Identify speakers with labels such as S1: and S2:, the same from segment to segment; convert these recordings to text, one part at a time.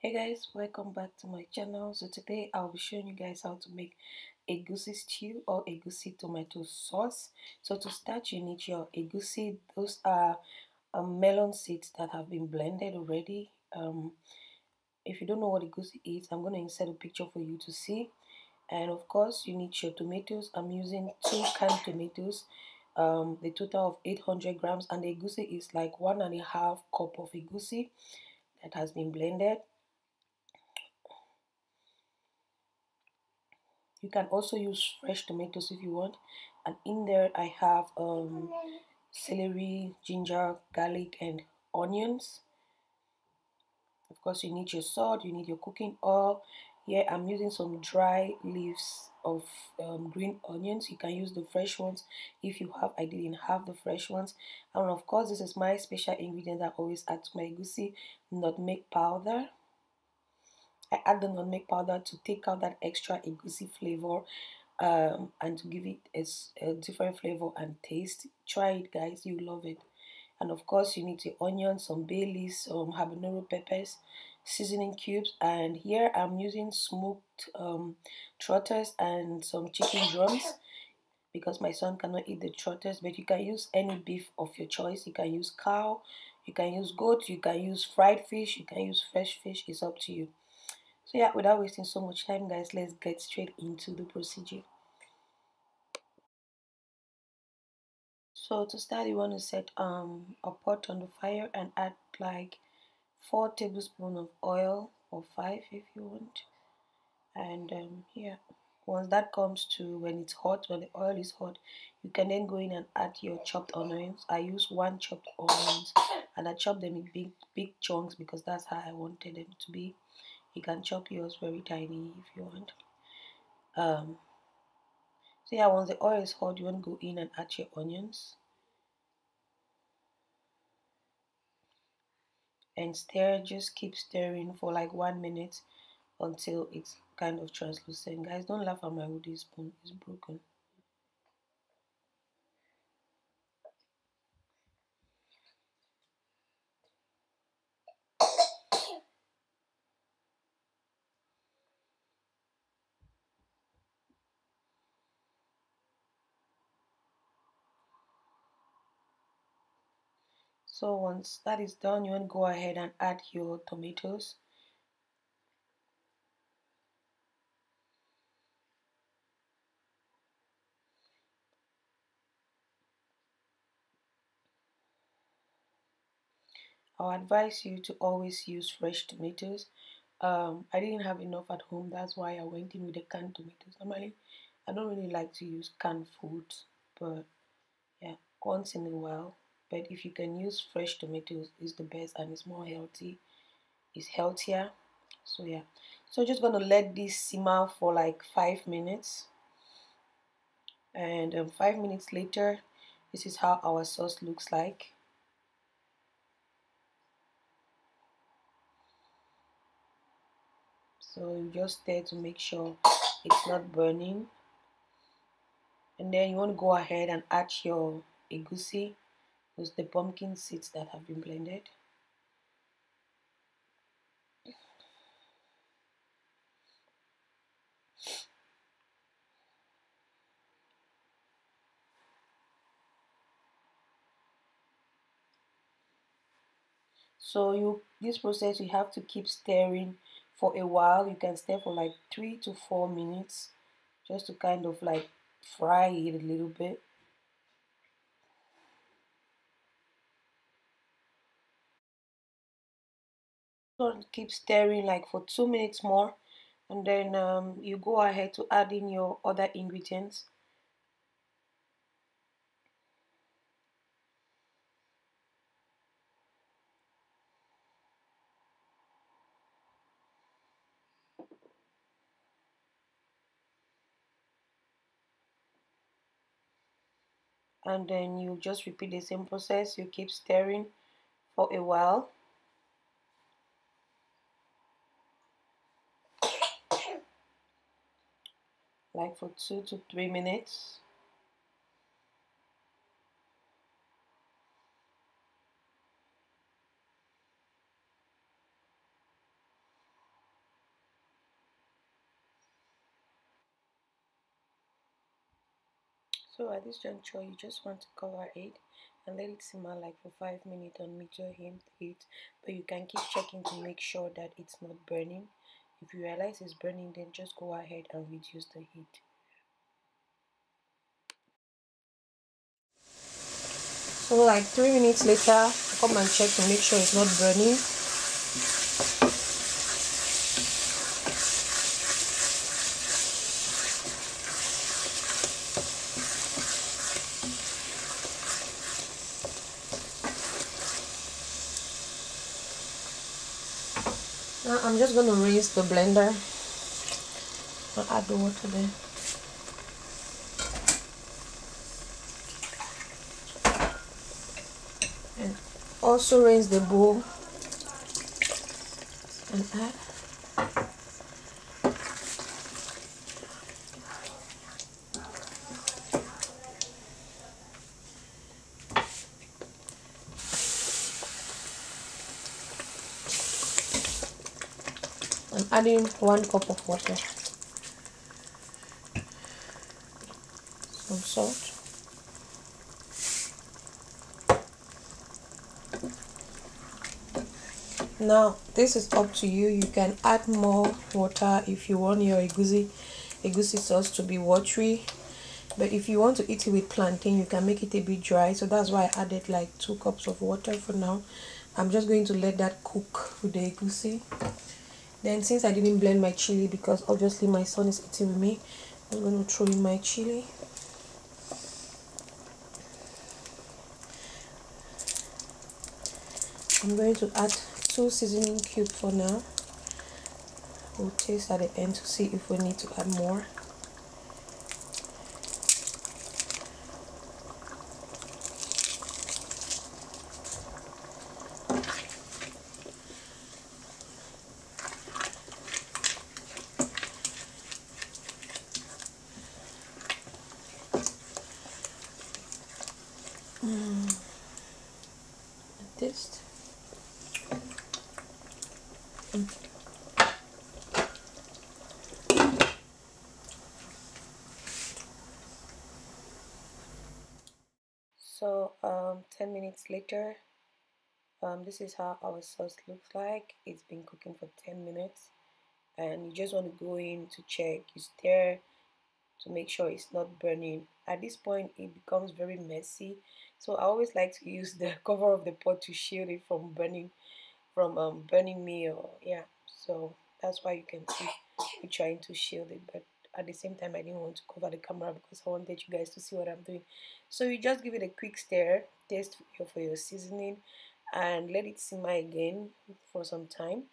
S1: Hey guys, welcome back to my channel. So today I'll be showing you guys how to make egusi stew or egusi tomato sauce. So to start, you need your egusi. Those are melon seeds that have been blended already. If you don't know what egusi is, I'm going to insert a picture for you to see. And of course, you need your tomatoes. I'm using 2 canned tomatoes, the total of 800 grams, and the egusi is like 1.5 cup of egusi that has been blended. You can also use fresh tomatoes if you want. And in there I have celery, ginger, garlic, and onions. Of course, you need your salt, you need your cooking oil. Here I'm using some dry leaves of green onions. You can use the fresh ones if you have. I didn't have the fresh ones. And of course, this is my special ingredient that I always add to my egusi, nutmeg powder. I add the nutmeg powder to take out that extra egusi flavor, and to give it a different flavor and taste. Try it, guys, you love it. And of course, you need the onions, some bay leaves, some habanero peppers, seasoning cubes, and here I'm using smoked trotters and some chicken drums because my son cannot eat the trotters. But you can use any beef of your choice. You can use cow, you can use goat, you can use fried fish, you can use fresh fish. It's up to you. So yeah, without wasting so much time, guys, let's get straight into the procedure. So to start, you want to set a pot on the fire and add like 4 tablespoons of oil, or 5 if you want. And yeah, once that comes to when it's hot, when the oil is hot, you can then go in and add your chopped onions. I use 1 chopped onions, and I chop them in big chunks because that's how I wanted them to be. You can chop yours very tiny if you want. So yeah, once the oil is hot, you want to go in and add your onions and stir. Just keep stirring for like 1 minute until it's kind of translucent. Guys, don't laugh at my wooden spoon, it's broken. So once that is done, you want to go ahead and add your tomatoes. I'll advise you to always use fresh tomatoes. I didn't have enough at home, that's why I went in with the canned tomatoes. Normally, I don't really like to use canned food, but yeah, once in a while. But if you can use fresh tomatoes, it's the best and it's more healthy. It's healthier. So yeah, so just gonna let this simmer for like 5 minutes, and 5 minutes later, this is how our sauce looks like. So you just there to make sure it's not burning, and then you want to go ahead and add your egusi, with the pumpkin seeds that have been blended. So this process, you have to keep stirring for a while. You can stir for like 3 to 4 minutes just to kind of like fry it a little bit. So keep stirring like for 2 minutes more, and then you go ahead to add in your other ingredients. And then you just repeat the same process. You keep stirring for a while. Like for 2 to 3 minutes. So at this juncture, you just want to cover it and let it simmer like for 5 minutes on medium heat, but you can keep checking to make sure that it's not burning. If you realize it's burning, then just go ahead and reduce the heat. So like 3 minutes later, come and check to make sure it's not burning. Now I'm just going to rinse the blender and add the water there. And also rinse the bowl and add. I'm adding 1 cup of water, some salt, now this is up to you. You can add more water if you want your egusi sauce to be watery, but if you want to eat it with plantain, you can make it a bit dry. So that's why I added like 2 cups of water for now. I'm just going to let that cook with the egusi. Then since I didn't blend my chili because obviously my son is eating with me, I'm going to throw in my chili. I'm going to add 2 seasoning cubes for now. We'll taste at the end to see if we need to add more. Taste. So 10 minutes later, this is how our sauce looks like. It's been cooking for 10 minutes, and you just want to go in to check. You stir to make sure it's not burning. At this point, it becomes very messy, so I always like to use the cover of the pot to shield it from burning me, or yeah. So that's why you can see me trying to shield it, but at the same time I didn't want to cover the camera because I wanted you guys to see what I'm doing. So you just give it a quick stir, taste for your seasoning, and let it simmer again for some time,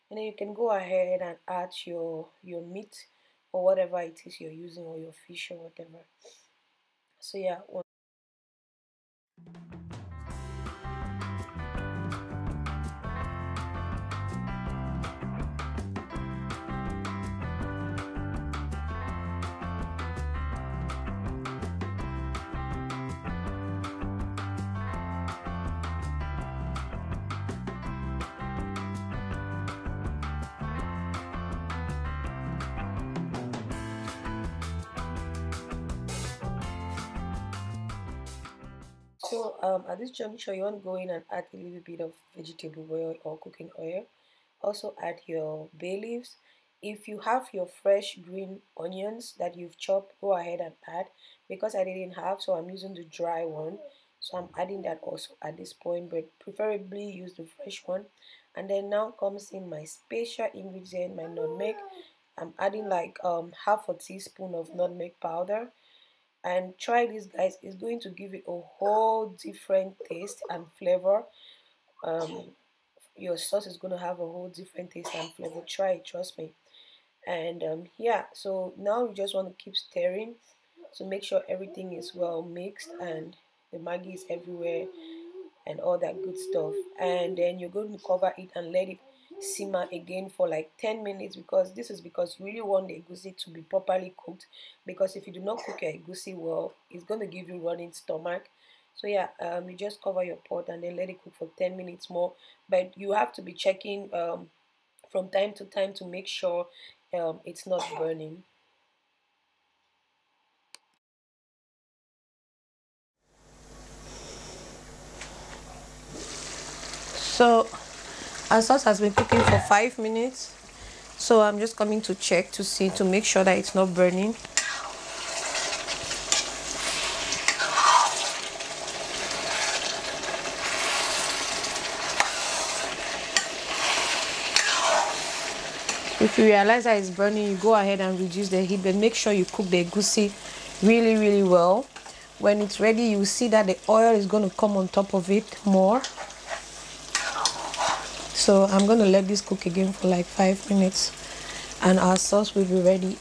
S1: and then you can go ahead and add your meat or whatever it is you're using, or your fish or whatever. So yeah. So at this juncture, you want to go in and add a little bit of vegetable oil or cooking oil. Also add your bay leaves. If you have your fresh green onions that you've chopped, go ahead and add. Because I didn't have, so I'm using the dry one. So I'm adding that also at this point, but preferably use the fresh one. And then now comes in my special ingredient, my nutmeg. I'm adding like half a teaspoon of nutmeg powder, and try this, guys. It's going to give it a whole different taste and flavor. um your sauce is going to have a whole different taste and flavor. Try it, trust me. And yeah, so now you just want to keep stirring to make sure everything is well mixed and the Maggi is everywhere and all that good stuff. And then you're going to cover it and let it simmer again for like 10 minutes, because this is because you really want the egusi to be properly cooked, because if you do not cook your egusi well, it's going to give you running stomach. So yeah, you just cover your pot and then let it cook for 10 minutes more, but you have to be checking from time to time to make sure it's not burning. So our sauce has been cooking for 5 minutes. So I'm just coming to check to see, to make sure that it's not burning. If you realize that it's burning, you go ahead and reduce the heat, but make sure you cook the egusi really well. When it's ready, you will see that the oil is going to come on top of it more. So I'm going to let this cook again for like 5 minutes and our sauce will be ready.